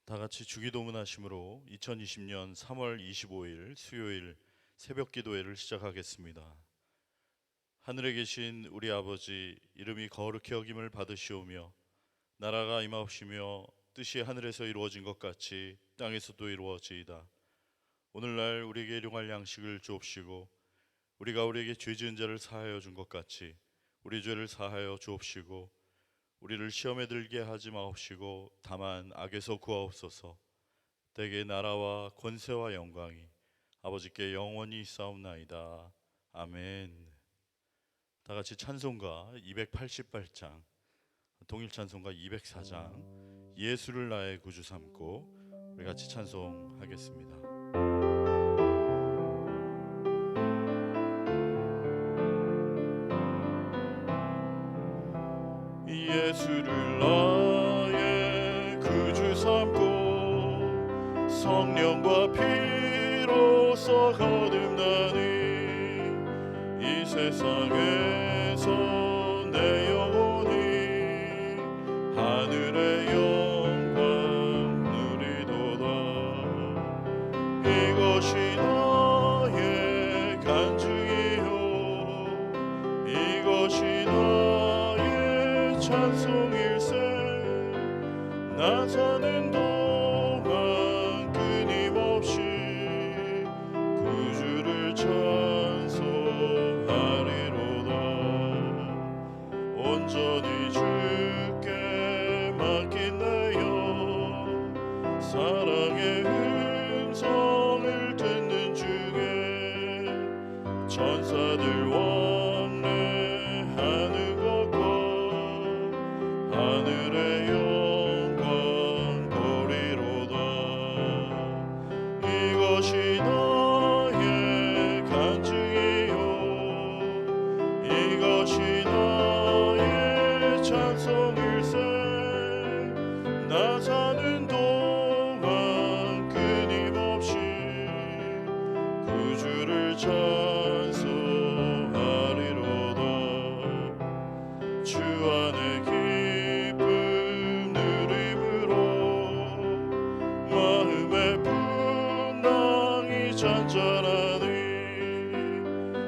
다 같이 주기도문 하심으로 2020년 3월 25일 수요일 새벽 기도회를 시작하겠습니다. 하늘에 계신 우리 아버지, 이름이 거룩히 여김을 받으시오며 나라가 임하옵시며 뜻이 하늘에서 이루어진 것 같이 땅에서도 이루어지이다. 오늘날 우리에게 일용할 양식을 주옵시고 우리가 우리에게 죄 지은 자를 사하여 준 것 같이 우리 죄를 사하여 주옵시고 우리를 시험에 들게 하지 마옵시고 다만 악에서 구하옵소서. 대개 나라와 권세와 영광이 아버지께 영원히 있사옵나이다. 아멘. 다 같이 찬송가 288장, 동일 찬송가 204장, 예수를 나의 구주 삼고 우리 같이 찬송하겠습니다. 예수를 나의 구주 삼고 성령과 피로써 거듭나니 이 세상에서 내 영혼이 하늘의 영광 누리도다. 이것이 나의 간증이요 이것이 나의 찬송일세. 나 사는 동안 끊임없이 구주를 찬송하리로다. 온전히 주께 맡긴 내 영 사랑의 음성을 듣는 중에 천사들 왕래하는 것과 하늘의 영광 보리로다. 이것이 나의 간증이요 이것이 나의 찬송일세. 나 사는 동안 끊임없이 구주를 찬송하리로다. 주 안에 기쁨 누림으로 마음의 풍랑이 잔잔하니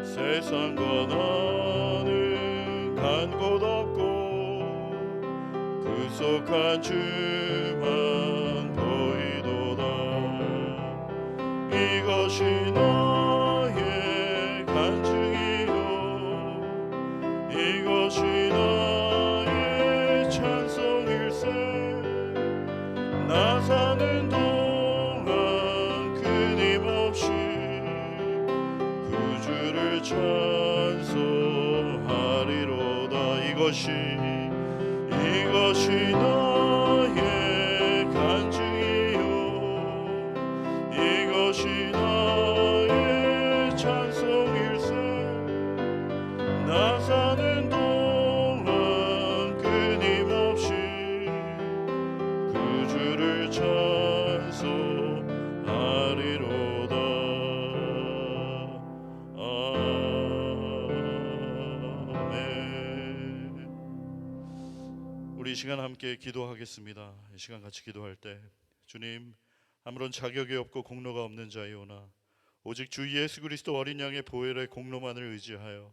세상과 나는 간 곳 없고 구속한 주만 보이도다. 이것이 나의 간증이요 이것이 나의 찬송일세. 나 사는 동안 끊임없이 구주를 찬송하리로다. 이것이 나의 간증이요 이것이 나의 찬송일세. 나 사는 동안 끊임없이 구주를 찬송하리로다. 아멘. 우리 이 시간 함께 기도하겠습니다. 이 시간 같이 기도할 때 주님, 아무런 자격이 없고 공로가 없는 자이오나 오직 주 예수 그리스도 어린 양의 보혈의 공로만을 의지하여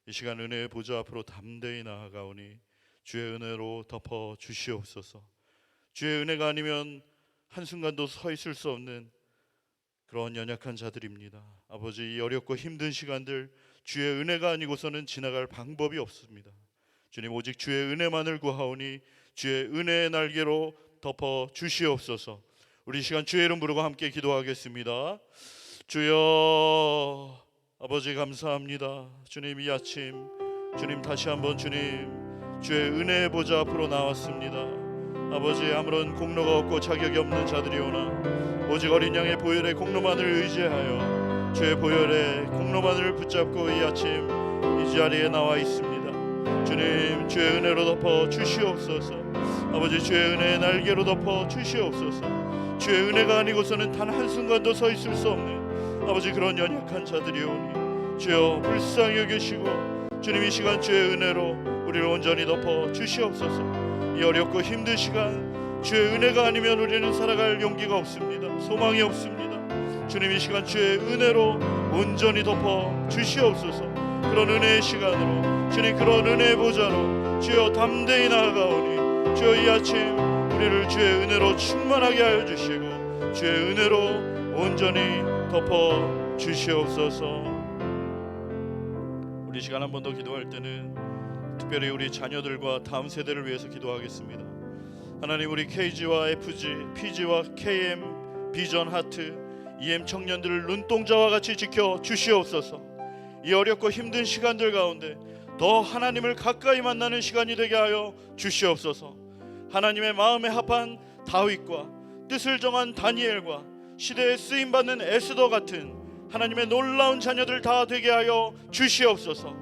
이 시간 은혜의 보좌 앞으로 담대히 나아가오니 주의 은혜로 덮어 주시옵소서. 주의 은혜가 아니면 한순간도 서 있을 수 없는 그런 연약한 자들입니다. 아버지, 이 어렵고 힘든 시간들 주의 은혜가 아니고서는 지나갈 방법이 없습니다. 주님, 오직 주의 은혜만을 구하오니 주의 은혜의 날개로 덮어 주시옵소서. 우리 시간 주의 이름 부르고 함께 기도하겠습니다. 주여, 아버지 감사합니다. 주님, 이 아침 주님 다시 한번 주님 주의 은혜의 보좌 앞으로 나왔습니다. 아버지, 아무런 공로가 없고 자격이 없는 자들이오나 오직 어린 양의 보혈의 공로만을 의지하여 주의 보혈의 공로만을 붙잡고 이 아침 이 자리에 나와 있습니다. 주님, 주의 은혜로 덮어 주시옵소서. 아버지, 주의 은혜의 날개로 덮어 주시옵소서. 주의 은혜가 아니고서는 단 한순간도 서 있을 수 없는 아버지 그런 연약한 자들이오니 주여 불쌍히 여기시고 주님, 이 시간 주의 은혜로 우리를 온전히 덮어 주시옵소서. 이 어렵고 힘든 시간 주의 은혜가 아니면 우리는 살아갈 용기가 없습니다. 소망이 없습니다. 주님, 이 시간 주의 은혜로 온전히 덮어 주시옵소서. 그런 은혜의 시간으로, 주님 그런 은혜의 보좌로 주여 담대히 나아가오니, 주여 이 아침 우리를 주의 은혜로 충만하게 하여 주시고 주의 은혜로 온전히 덮어 주시옵소서. 우리 시간 한 번 더 기도할 때는 특별히 우리 자녀들과 다음 세대를 위해서 기도하겠습니다. 하나님, 우리 KG와 FG, PG와 KM, 비전, 하트, EM 청년들을 눈동자와 같이 지켜 주시옵소서. 이 어렵고 힘든 시간들 가운데 더 하나님을 가까이 만나는 시간이 되게 하여 주시옵소서. 하나님의 마음에 합한 다윗과 뜻을 정한 다니엘과 시대에 쓰임받는 에스더 같은 하나님의 놀라운 자녀들 다 되게 하여 주시옵소서.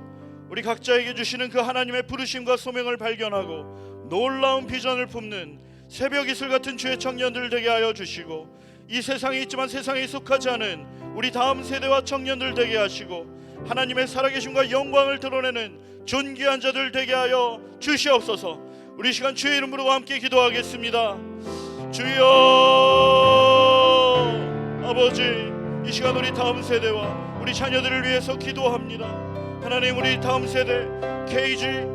우리 각자에게 주시는 그 하나님의 부르심과 소명을 발견하고 놀라운 비전을 품는 새벽 이슬 같은 주의 청년들 되게 하여 주시고, 이 세상에 있지만 세상에 속하지 않은 우리 다음 세대와 청년들 되게 하시고, 하나님의 살아계심과 영광을 드러내는 존귀한 자들 되게 하여 주시옵소서. 우리 시간 주의 이름으로 함께 기도하겠습니다. 주여, 아버지, 이 시간 우리 다음 세대와 우리 자녀들을 위해서 기도합니다. 하나님, 우리 다음 세대 KG,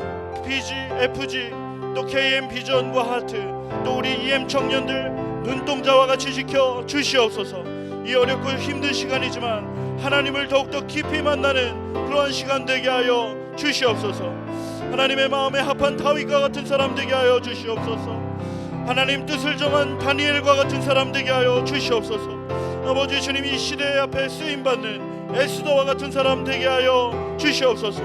PG, FG, 또 KM 비전과 하트, 또 우리 EM 청년들 눈동자와 같이 지켜 주시옵소서. 이 어렵고 힘든 시간이지만 하나님을 더욱더 깊이 만나는 그러한 시간 되게 하여 주시옵소서. 하나님의 마음에 합한 다윗과 같은 사람 되게 하여 주시옵소서. 하나님 뜻을 정한 다니엘과 같은 사람 되게 하여 주시옵소서. 아버지 주님, 이 시대 앞에 쓰임받는 에스더와 같은 사람 되게 하여 주시옵소서.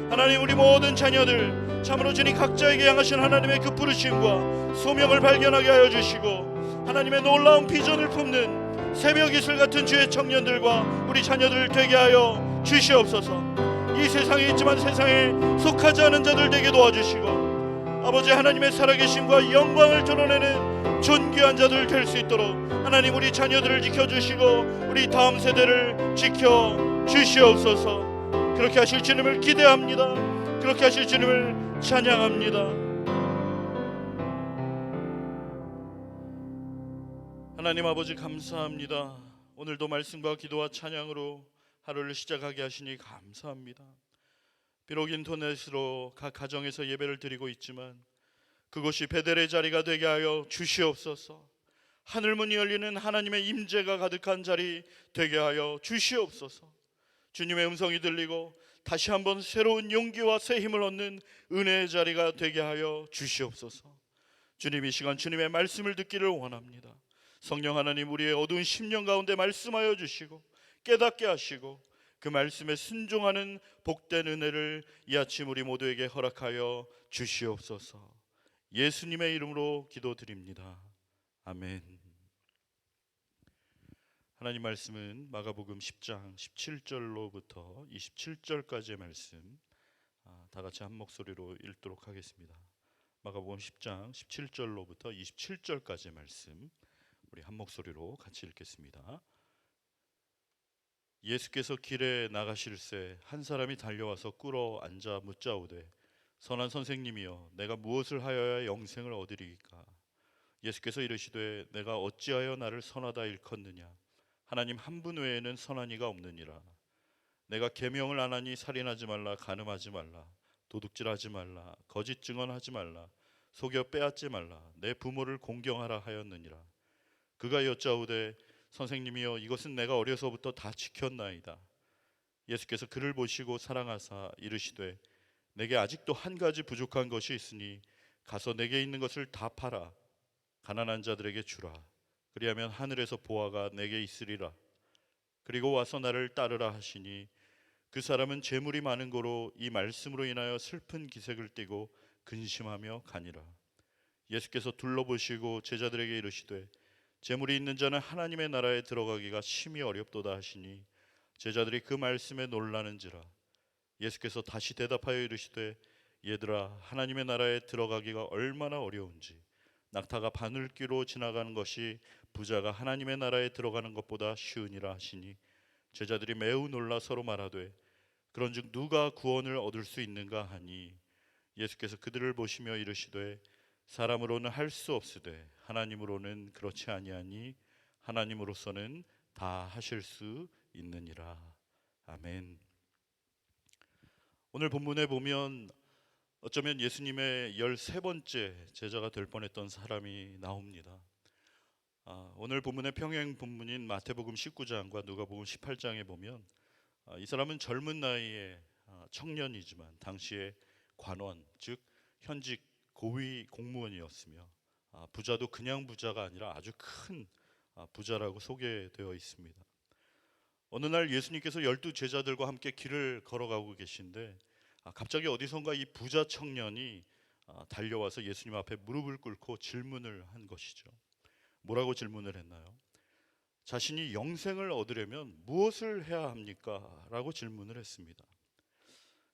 하나님, 우리 모든 자녀들 참으로 주님 각자에게 향하신 하나님의 그 부르심과 소명을 발견하게 하여 주시고, 하나님의 놀라운 비전을 품는 새벽 이슬 같은 주의 청년들과 우리 자녀들 되게 하여 주시옵소서. 이 세상에 있지만 세상에 속하지 않은 자들 되게 도와주시고, 아버지 하나님의 살아계심과 영광을 드러내는 존귀한 자들 될 수 있도록 하나님 우리 자녀들을 지켜주시고 우리 다음 세대를 지켜주시옵소서. 그렇게 하실 주님을 기대합니다. 그렇게 하실 주님을 찬양합니다. 하나님 아버지, 감사합니다. 오늘도 말씀과 기도와 찬양으로 하루를 시작하게 하시니 감사합니다. 비록 인터넷으로 각 가정에서 예배를 드리고 있지만 그곳이 베델의 자리가 되게 하여 주시옵소서. 하늘문이 열리는 하나님의 임재가 가득한 자리 되게 하여 주시옵소서. 주님의 음성이 들리고 다시 한번 새로운 용기와 새 힘을 얻는 은혜의 자리가 되게 하여 주시옵소서. 주님, 이 시간 주님의 말씀을 듣기를 원합니다. 성령 하나님, 우리의 어두운 심령 가운데 말씀하여 주시고 깨닫게 하시고 그 말씀에 순종하는 복된 은혜를 이 아침 우리 모두에게 허락하여 주시옵소서. 예수님의 이름으로 기도드립니다. 아멘. 하나님 말씀은 마가복음 10장 17절로부터 27절까지의 말씀, 다 같이 한 목소리로 읽도록 하겠습니다. 마가복음 10장 17절로부터 27절까지의 말씀, 우리 한 목소리로 같이 읽겠습니다. 예수께서 길에 나가실새 한 사람이 달려와서 꿇어 앉아 묻자오되, 선한 선생님이여, 내가 무엇을 하여야 영생을 얻으리이까? 예수께서 이르시되, 내가 어찌하여 나를 선하다 일컫느냐? 하나님 한 분 외에는 선한 이가 없느니라. 내가 계명을 안 하니 살인하지 말라, 간음하지 말라, 도둑질하지 말라, 거짓 증언하지 말라, 속여 빼앗지 말라, 내 부모를 공경하라 하였느니라. 그가 여짜오되, 선생님이여, 이것은 내가 어려서부터 다 지켰나이다. 예수께서 그를 보시고 사랑하사 이르시되, 내게 아직도 한 가지 부족한 것이 있으니 가서 내게 있는 것을 다 팔아 가난한 자들에게 주라. 그리하면 하늘에서 보화가 내게 있으리라. 그리고 와서 나를 따르라 하시니, 그 사람은 재물이 많은 고로 이 말씀으로 인하여 슬픈 기색을 띠고 근심하며 가니라. 예수께서 둘러보시고 제자들에게 이르시되, 재물이 있는 자는 하나님의 나라에 들어가기가 심히 어렵도다 하시니, 제자들이 그 말씀에 놀라는지라. 예수께서 다시 대답하여 이르시되, 얘들아, 하나님의 나라에 들어가기가 얼마나 어려운지 낙타가 바늘귀로 지나가는 것이 부자가 하나님의 나라에 들어가는 것보다 쉬우니라 하시니, 제자들이 매우 놀라 서로 말하되, 그런즉 누가 구원을 얻을 수 있는가 하니, 예수께서 그들을 보시며 이르시되, 사람으로는 할 수 없으되 하나님으로는 그렇지 아니하니 하나님으로서는 다 하실 수 있느니라. 아멘. 오늘 본문에 보면 어쩌면 예수님의 13번째 제자가 될 뻔했던 사람이 나옵니다. 오늘 본문의 평행 본문인 마태복음 19장과 누가복음 18장에 보면 이 사람은 젊은 나이에 청년이지만 당시에 관원, 즉 현직 고위 공무원이었으며 부자도 그냥 부자가 아니라 아주 큰 부자라고 소개되어 있습니다. 어느 날 예수님께서 12제자들과 함께 길을 걸어가고 계신데 갑자기 어디선가 이 부자 청년이 달려와서 예수님 앞에 무릎을 꿇고 질문을 한 것이죠. 뭐라고 질문을 했나요? 자신이 영생을 얻으려면 무엇을 해야 합니까? 라고 질문을 했습니다.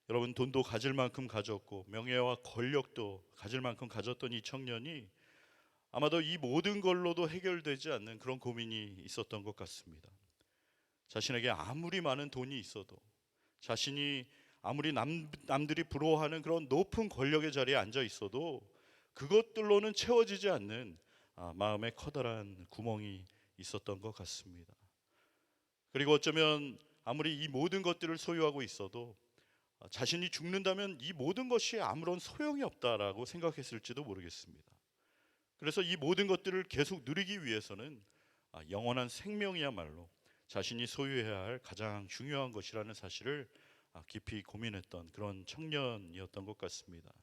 여러분, 돈도 가질 만큼 가졌고 명예와 권력도 가질 만큼 가졌던 이 청년이 아마도 이 모든 걸로도 해결되지 않는 그런 고민이 있었던 것 같습니다. 자신에게 아무리 많은 돈이 있어도, 자신이 아무리 남들이 부러워하는 그런 높은 권력의 자리에 앉아 있어도 그것들로는 채워지지 않는 마음에 커다란 구멍이 있었던 것 같습니다. 그리고 어쩌면 아무리 이 모든 것들을 소유하고 있어도 자신이 죽는다면 이 모든 것이 아무런 소용이 없다라고 생각했을지도 모르겠습니다. 그래서 이 모든 것들을 계속 누리기 위해서는 영원한 생명이야말로 자신이 소유해야 할 가장 중요한 것이라는 사실을 깊이 고민했던 그런 청년이었던 것 같습니다.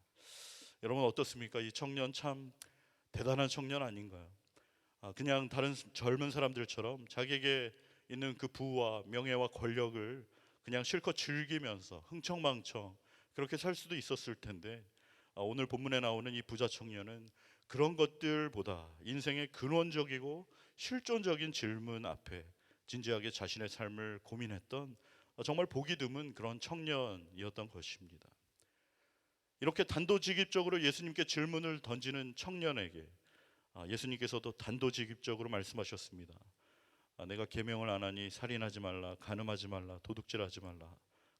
여러분 어떻습니까? 이 청년 참 대단한 청년 아닌가요? 그냥 다른 젊은 사람들처럼 자기에게 있는 그 부와 명예와 권력을 그냥 실컷 즐기면서 흥청망청 그렇게 살 수도 있었을 텐데 오늘 본문에 나오는 이 부자 청년은 그런 것들보다 인생의 근원적이고 실존적인 질문 앞에 진지하게 자신의 삶을 고민했던 정말 보기 드문 그런 청년이었던 것입니다. 이렇게 단도직입적으로 예수님께 질문을 던지는 청년에게 예수님께서도 단도직입적으로 말씀하셨습니다. 내가 계명을 안 하니 살인하지 말라, 간음하지 말라, 도둑질하지 말라,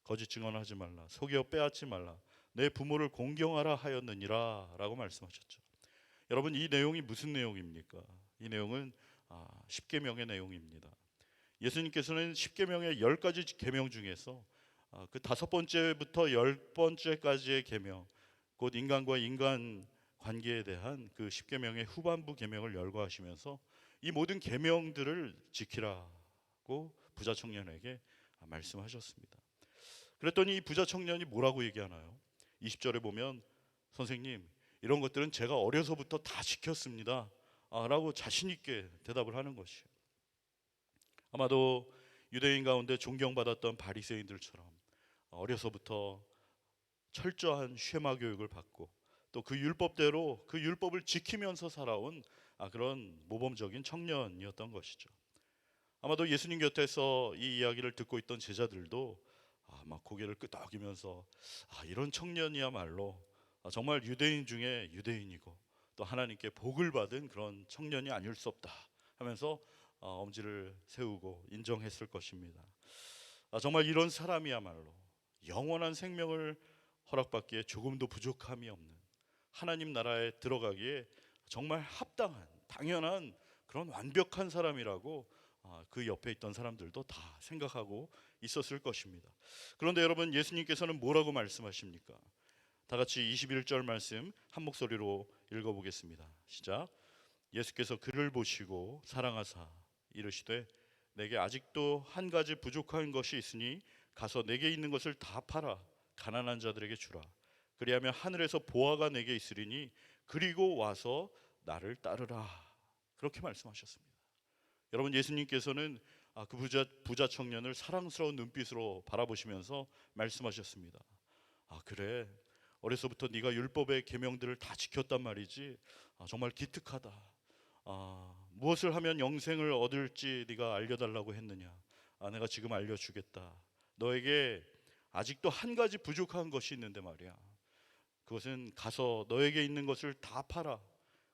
거짓 증언하지 말라, 속여 빼앗지 말라, 내 부모를 공경하라 하였느니라 라고 말씀하셨죠. 여러분 이 내용이 무슨 내용입니까? 이 내용은 십계명의 내용입니다. 예수님께서는 십계명의 10가지 계명 중에서 그 5번째부터 10번째까지의 계명, 곧 인간과 인간 관계에 대한 그 십계명의 후반부 계명을 열거하시면서 이 모든 계명들을 지키라고 부자 청년에게 말씀하셨습니다. 그랬더니 이 부자 청년이 뭐라고 얘기하나요? 20절에 보면 선생님 이런 것들은 제가 어려서부터 다 지켰습니다 라고 자신 있게 대답을 하는 것이에요. 아마도 유대인 가운데 존경받았던 바리새인들처럼 어려서부터 철저한 쉐마 교육을 받고 또 그 율법대로 그 율법을 지키면서 살아온 그런 모범적인 청년이었던 것이죠. 아마도 예수님 곁에서 이 이야기를 듣고 있던 제자들도 막 고개를 끄덕이면서 이런 청년이야말로 정말 유대인 중에 유대인이고 또 하나님께 복을 받은 그런 청년이 아닐 수 없다 하면서 엄지를 세우고 인정했을 것입니다. 정말 이런 사람이야말로 영원한 생명을 허락받기에 조금도 부족함이 없는 하나님 나라에 들어가기에 정말 합당한 당연한 그런 완벽한 사람이라고 그 옆에 있던 사람들도 다 생각하고 있었을 것입니다. 그런데 여러분 예수님께서는 뭐라고 말씀하십니까? 다 같이 21절 말씀 한 목소리로 읽어보겠습니다. 시작. 예수께서 그를 보시고 사랑하사 이르시되 내게 아직도 한 가지 부족한 것이 있으니 가서 내게 있는 것을 다 팔아 가난한 자들에게 주라. 그리하면 하늘에서 보화가 내게 있으리니 그리고 와서 나를 따르라. 그렇게 말씀하셨습니다. 여러분 예수님께서는 그 부자 청년을 사랑스러운 눈빛으로 바라보시면서 말씀하셨습니다. 그래 어려서부터 네가 율법의 계명들을 다 지켰단 말이지. 정말 기특하다. 무엇을 하면 영생을 얻을지 네가 알려달라고 했느냐. 내가 지금 알려주겠다. 너에게 아직도 한 가지 부족한 것이 있는데 말이야. 그것은 가서 너에게 있는 것을 다 팔아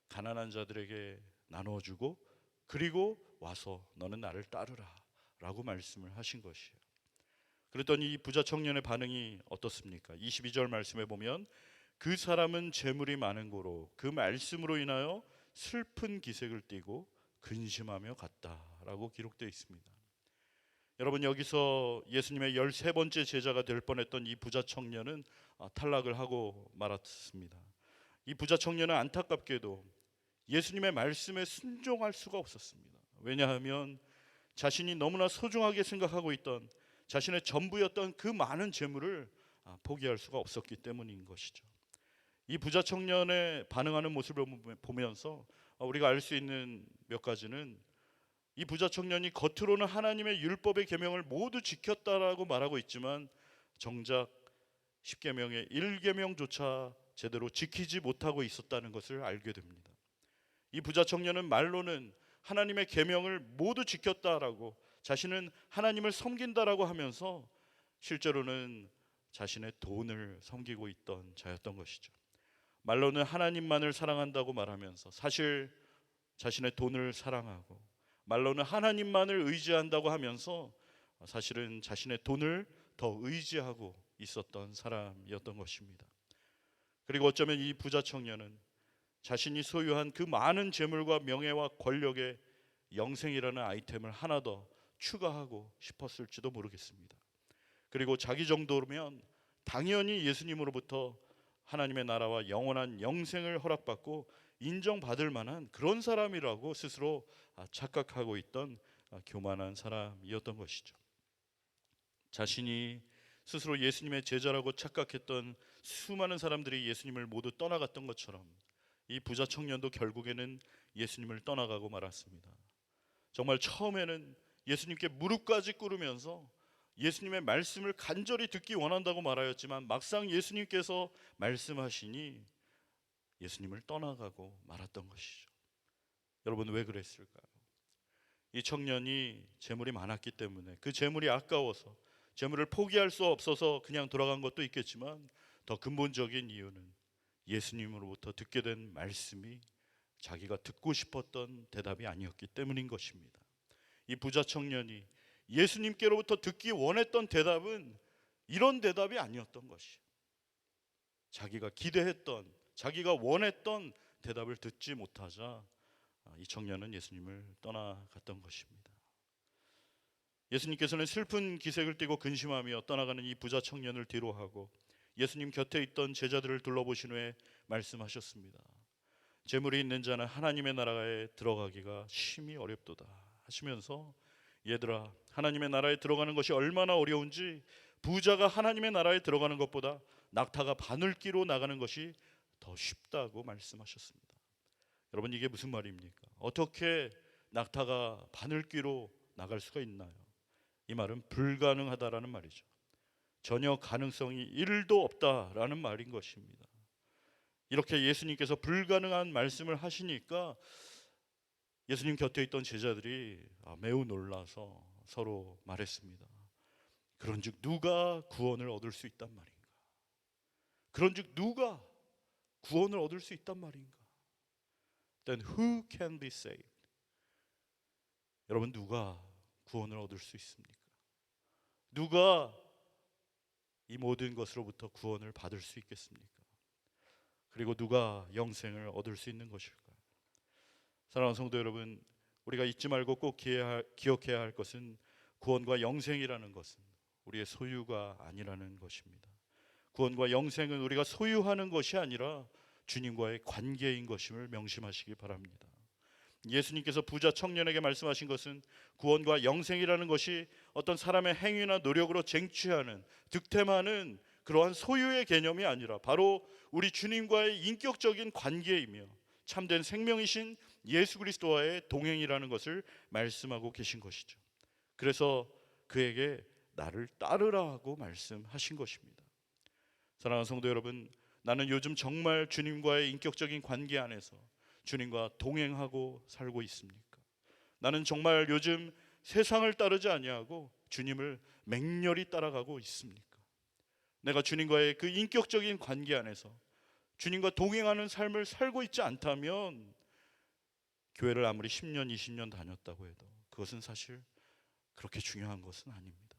가난한 자들에게 나눠주고 그리고 와서 너는 나를 따르라 라고 말씀을 하신 것이에요. 그랬더니 이 부자 청년의 반응이 어떻습니까? 22절 말씀에 보면 그 사람은 재물이 많은 고로 그 말씀으로 인하여 슬픈 기색을 띠고 근심하며 갔다라고 기록되어 있습니다. 여러분, 여기서 예수님의 13번째 제자가 될 뻔했던 이 부자 청년은 탈락을 하고 말았습니다. 이 부자 청년은 안타깝게도 예수님의 말씀에 순종할 수가 없었습니다. 왜냐하면 자신이 너무나 소중하게 생각하고 있던, 자신의 전부였던 그 많은 재물을 포기할 수가 없었기 때문인 것이죠. 이 부자 청년의 반응하는 모습을 보면서 우리가 알 수 있는 몇 가지는, 이 부자 청년이 겉으로는 하나님의 율법의 계명을 모두 지켰다라고 말하고 있지만 정작 10계명의 1계명조차 제대로 지키지 못하고 있었다는 것을 알게 됩니다. 이 부자 청년은 말로는 하나님의 계명을 모두 지켰다라고, 자신은 하나님을 섬긴다라고 하면서 실제로는 자신의 돈을 섬기고 있던 자였던 것이죠. 말로는 하나님만을 사랑한다고 말하면서 사실 자신의 돈을 사랑하고, 말로는 하나님만을 의지한다고 하면서 사실은 자신의 돈을 더 의지하고 있었던 사람이었던 것입니다. 그리고 어쩌면 이 부자 청년은 자신이 소유한 그 많은 재물과 명예와 권력의 영생이라는 아이템을 하나 더 추가하고 싶었을지도 모르겠습니다. 그리고 자기 정도면 당연히 예수님으로부터 하나님의 나라와 영원한 영생을 허락받고 인정받을 만한 그런 사람이라고 스스로 착각하고 있던 교만한 사람이었던 것이죠. 자신이 스스로 예수님의 제자라고 착각했던 수많은 사람들이 예수님을 모두 떠나갔던 것처럼 이 부자 청년도 결국에는 예수님을 떠나가고 말았습니다. 정말 처음에는 예수님께 무릎까지 꿇으면서 예수님의 말씀을 간절히 듣기 원한다고 말하였지만 막상 예수님께서 말씀하시니 예수님을 떠나가고 말았던 것이죠. 여러분, 왜 그랬을까요? 이 청년이 재물이 많았기 때문에, 그 재물이 아까워서 재물을 포기할 수 없어서 그냥 돌아간 것도 있겠지만, 더 근본적인 이유는 예수님으로부터 듣게 된 말씀이 자기가 듣고 싶었던 대답이 아니었기 때문인 것입니다. 이 부자 청년이 예수님께로부터 듣기 원했던 대답은 이런 대답이 아니었던 것이에요. 자기가 기대했던, 자기가 원했던 대답을 듣지 못하자 이 청년은 예수님을 떠나갔던 것입니다. 예수님께서는 슬픈 기색을 띠고 근심하며 떠나가는 이 부자 청년을 뒤로하고 예수님 곁에 있던 제자들을 둘러보신 후에 말씀하셨습니다. 재물이 있는 자는 하나님의 나라에 들어가기가 심히 어렵도다 하시면서, 얘들아, 하나님의 나라에 들어가는 것이 얼마나 어려운지 부자가 하나님의 나라에 들어가는 것보다 낙타가 바늘기로 나가는 것이 더 쉽다고 말씀하셨습니다. 여러분, 이게 무슨 말입니까? 어떻게 낙타가 바늘기로 나갈 수가 있나요? 이 말은 불가능하다라는 말이죠. 전혀 가능성이 1도 없다라는 말인 것입니다. 이렇게 예수님께서 불가능한 말씀을 하시니까 예수님 곁에 있던 제자들이 매우 놀라서 서로 말했습니다. 그런즉 누가 구원을 얻을 수 있단 말인가? 그런즉 누가 구원을 얻을 수 있단 말인가? Then who can be saved? 여러분, 누가 구원을 얻을 수 있습니까? 누가 이 모든 것으로부터 구원을 받을 수 있겠습니까? 그리고 누가 영생을 얻을 수 있는 것일까요? 사랑하는 성도 여러분, 우리가 잊지 말고 꼭 기억해야 할 것은 구원과 영생이라는 것은 우리의 소유가 아니라는 것입니다. 구원과 영생은 우리가 소유하는 것이 아니라 주님과의 관계인 것임을 명심하시기 바랍니다. 예수님께서 부자 청년에게 말씀하신 것은 구원과 영생이라는 것이 어떤 사람의 행위나 노력으로 쟁취하는, 득템하는 그러한 소유의 개념이 아니라 바로 우리 주님과의 인격적인 관계이며 참된 생명이신 예수 그리스도와의 동행이라는 것을 말씀하고 계신 것이죠. 그래서 그에게 나를 따르라 하고 말씀하신 것입니다. 사랑하는 성도 여러분, 나는 요즘 정말 주님과의 인격적인 관계 안에서 주님과 동행하고 살고 있습니까? 나는 정말 요즘 세상을 따르지 아니하고 주님을 맹렬히 따라가고 있습니까? 내가 주님과의 그 인격적인 관계 안에서 주님과 동행하는 삶을 살고 있지 않다면 교회를 아무리 10년, 20년 다녔다고 해도 그것은 사실 그렇게 중요한 것은 아닙니다.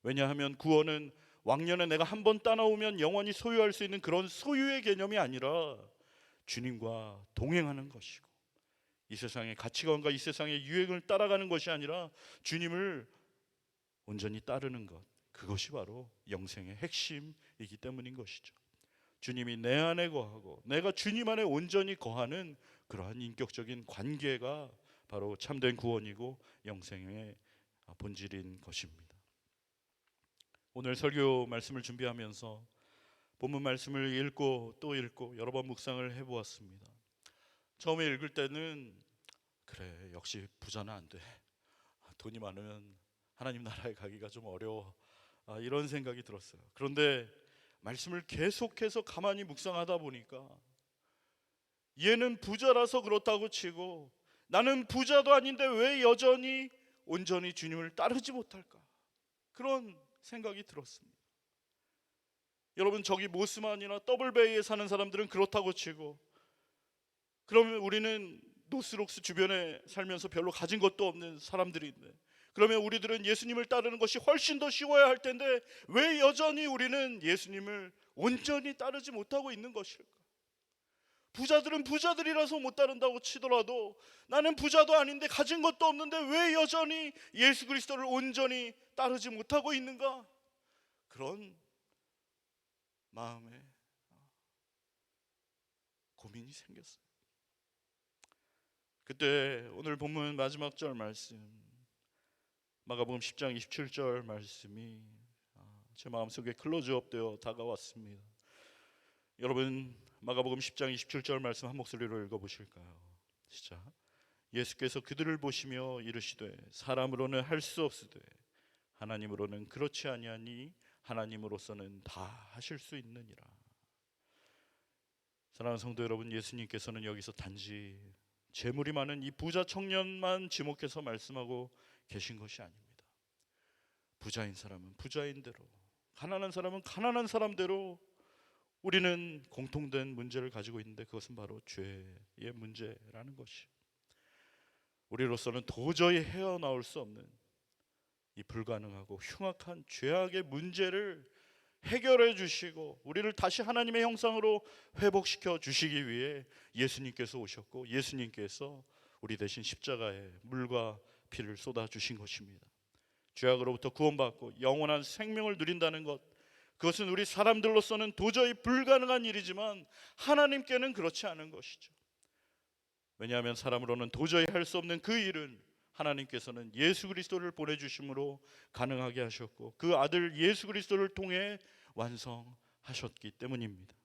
왜냐하면 구원은 왕년에 내가 한 번 따놓으면 영원히 소유할 수 있는 그런 소유의 개념이 아니라 주님과 동행하는 것이고, 이 세상의 가치관과 이 세상의 유행을 따라가는 것이 아니라 주님을 온전히 따르는 것, 그것이 바로 영생의 핵심이기 때문인 것이죠. 주님이 내 안에 거하고 내가 주님 안에 온전히 거하는 그러한 인격적인 관계가 바로 참된 구원이고 영생의 본질인 것입니다. 오늘 설교 말씀을 준비하면서 본문 말씀을 읽고 또 읽고 여러 번 묵상을 해보았습니다. 처음에 읽을 때는 그래, 역시 부자는 안 돼, 돈이 많으면 하나님 나라에 가기가 좀 어려워, 이런 생각이 들었어요. 그런데 말씀을 계속해서 가만히 묵상하다 보니까 얘는 부자라서 그렇다고 치고 나는 부자도 아닌데 왜 여전히 온전히 주님을 따르지 못할까, 그런 생각이 들었습니다. 여러분, 저기 모스만이나 더블베이에 사는 사람들은 그렇다고 치고, 그러면 우리는 노스록스 주변에 살면서 별로 가진 것도 없는 사람들인데, 그러면 우리들은 예수님을 따르는 것이 훨씬 더 쉬워야 할 텐데 왜 여전히 우리는 예수님을 온전히 따르지 못하고 있는 것일까? 부자들은 부자들이라서 못 따른다고 치더라도 나는 부자도 아닌데 가진 것도 없는데 왜 여전히 예수 그리스도를 온전히 따르지 못하고 있는가? 그런 마음에 고민이 생겼어요. 그때 오늘 본문 마지막 절 말씀, 마가복음 10장 27절 말씀이 제 마음속에 클로즈업 되어 다가왔습니다. 여러분, 마가복음 10장 27절 말씀 한 목소리로 읽어보실까요? 시작. 예수께서 그들을 보시며 이르시되 사람으로는 할 수 없으되 하나님으로는 그렇지 아니하니 하나님으로서는 다 하실 수 있느니라. 사랑하는 성도 여러분, 예수님께서는 여기서 단지 재물이 많은 이 부자 청년만 지목해서 말씀하고 계신 것이 아닙니다. 부자인 사람은 부자인 대로, 가난한 사람은 가난한 사람대로 우리는 공통된 문제를 가지고 있는데 그것은 바로 죄의 문제라는 것이, 우리로서는 도저히 헤어나올 수 없는 이 불가능하고 흉악한 죄악의 문제를 해결해 주시고 우리를 다시 하나님의 형상으로 회복시켜 주시기 위해 예수님께서 오셨고, 예수님께서 우리 대신 십자가에 물과 피를 쏟아 주신 것입니다. 죄악으로부터 구원받고 영원한 생명을 누린다는 것, 그것은 우리 사람들로서는 도저히 불가능한 일이지만 하나님께는 그렇지 않은 것이죠. 왜냐하면 사람으로는 도저히 할 수 없는 그 일은 하나님께서는 예수 그리스도를 보내주심으로 가능하게 하셨고 그 아들 예수 그리스도를 통해 완성하셨기 때문입니다.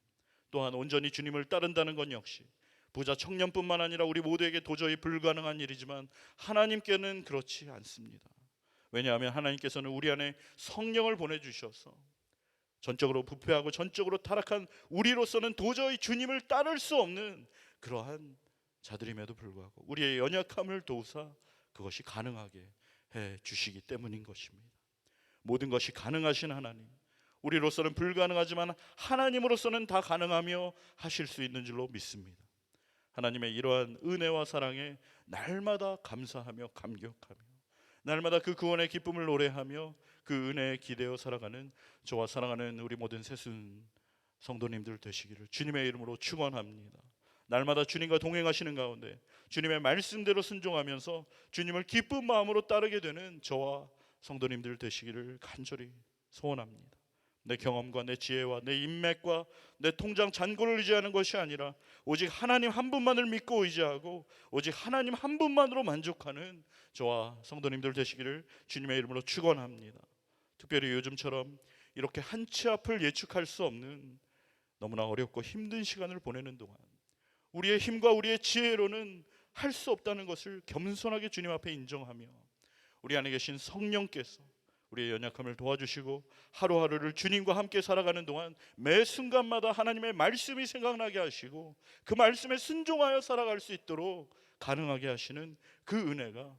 또한 온전히 주님을 따른다는 것 역시 부자 청년뿐만 아니라 우리 모두에게 도저히 불가능한 일이지만 하나님께는 그렇지 않습니다. 왜냐하면 하나님께서는 우리 안에 성령을 보내주셔서 전적으로 부패하고 전적으로 타락한 우리로서는 도저히 주님을 따를 수 없는 그러한 자들임에도 불구하고 우리의 연약함을 도우사 그것이 가능하게 해 주시기 때문인 것입니다. 모든 것이 가능하신 하나님, 우리로서는 불가능하지만 하나님으로서는 다 가능하며 하실 수 있는 줄로 믿습니다. 하나님의 이러한 은혜와 사랑에 날마다 감사하며 감격하며 날마다 그 구원의 기쁨을 노래하며 그 은혜에 기대어 살아가는 저와 사랑하는 우리 모든 새순 성도님들 되시기를 주님의 이름으로 축원합니다. 날마다 주님과 동행하시는 가운데 주님의 말씀대로 순종하면서 주님을 기쁜 마음으로 따르게 되는 저와 성도님들 되시기를 간절히 소원합니다. 내 경험과 내 지혜와 내 인맥과 내 통장 잔고를 의지하는 것이 아니라 오직 하나님 한 분만을 믿고 의지하고 오직 하나님 한 분만으로 만족하는 저와 성도님들 되시기를 주님의 이름으로 축원합니다. 특별히 요즘처럼 이렇게 한 치 앞을 예측할 수 없는 너무나 어렵고 힘든 시간을 보내는 동안 우리의 힘과 우리의 지혜로는 할 수 없다는 것을 겸손하게 주님 앞에 인정하며 우리 안에 계신 성령께서 우리의 연약함을 도와주시고 하루하루를 주님과 함께 살아가는 동안 매 순간마다 하나님의 말씀이 생각나게 하시고 그 말씀에 순종하여 살아갈 수 있도록 가능하게 하시는 그 은혜가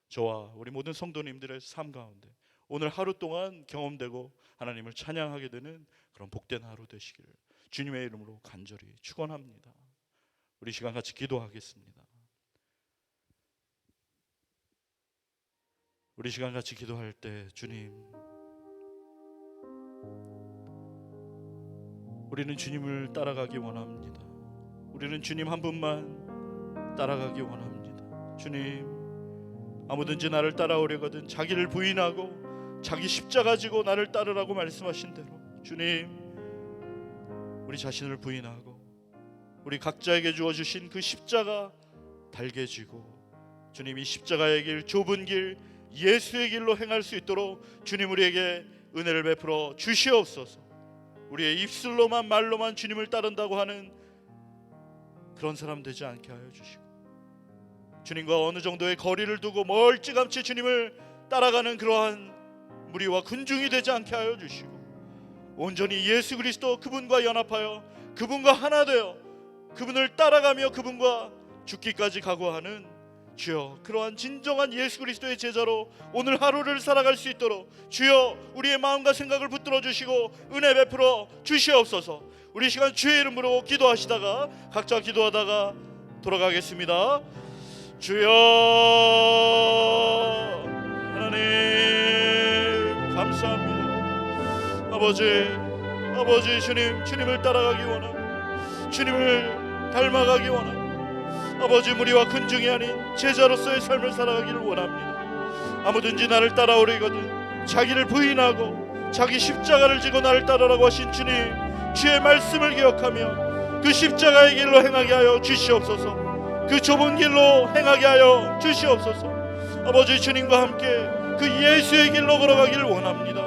저와 우리 모든 성도님들의 삶 가운데 오늘 하루 동안 경험되고 하나님을 찬양하게 되는 그런 복된 하루 되시기를 주님의 이름으로 간절히 축원합니다. 우리 시간 같이 기도하겠습니다. 우리 시간 같이 기도할 때 주님, 우리는 주님을 따라가기 원합니다. 우리는 주님 한 분만 따라가기 원합니다. 주님, 아무든지 나를 따라오려거든 자기를 부인하고 자기 십자가 지고 나를 따르라고 말씀하신 대로 주님, 우리 자신을 부인하고 우리 각자에게 주어주신 그 십자가 달게 지고 주님, 이 십자가의 길, 좁은 길, 예수의 길로 행할 수 있도록 주님 우리에게 은혜를 베풀어 주시옵소서. 우리의 입술로만 말로만 주님을 따른다고 하는 그런 사람 되지 않게 하여 주시고 주님과 어느 정도의 거리를 두고 멀찌감치 주님을 따라가는 그러한 무리와 군중이 되지 않게 하여 주시고 온전히 예수 그리스도 그분과 연합하여 그분과 하나 되어 그분을 따라가며 그분과 죽기까지 각오하는 주여, 그러한 진정한 예수 그리스도의 제자로 오늘 하루를 살아갈 수 있도록 주여 우리의 마음과 생각을 붙들어 주시고 은혜 베풀어 주시옵소서. 우리 시간 주의 이름으로 기도하시다가 각자 기도하다가 돌아가겠습니다. 주여 하나님 감사합니다. 아버지 주님, 주님을 따라가기 원합니다. 주님을 닮아가기 원합니다. 아버지, 무리와 군중이 아닌 제자로서의 삶을 살아가기를 원합니다. 아무든지 나를 따라오려거든 자기를 부인하고 자기 십자가를 지고 나를 따르라고 하신 주님, 주의 말씀을 기억하며 그 십자가의 길로 행하게 하여 주시옵소서. 그 좁은 길로 행하게 하여 주시옵소서. 아버지, 주님과 함께 그 예수의 길로 걸어가기를 원합니다.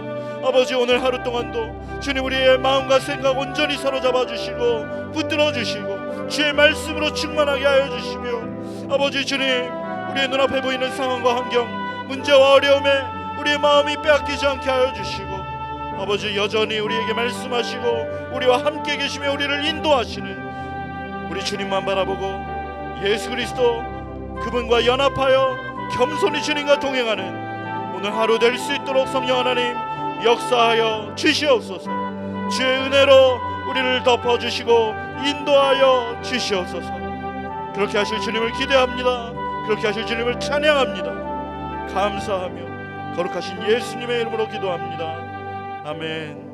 아버지, 오늘 하루 동안도 주님 우리의 마음과 생각 온전히 사로잡아 주시고 붙들어 주시고 주의 말씀으로 충만하게 하여 주시며 아버지 주님, 우리의 눈앞에 보이는 상황과 환경, 문제와 어려움에 우리의 마음이 빼앗기지 않게 하여 주시고 아버지, 여전히 우리에게 말씀하시고 우리와 함께 계시며 우리를 인도하시는 우리 주님만 바라보고 예수 그리스도 그분과 연합하여 겸손히 주님과 동행하는 오늘 하루 될 수 있도록 성령 하나님 역사하여 주시옵소서. 주의 은혜로 우리를 덮어주시고 인도하여 주시옵소서. 그렇게 하실 주님을 기대합니다. 그렇게 하실 주님을 찬양합니다. 감사하며 거룩하신 예수님의 이름으로 기도합니다. 아멘.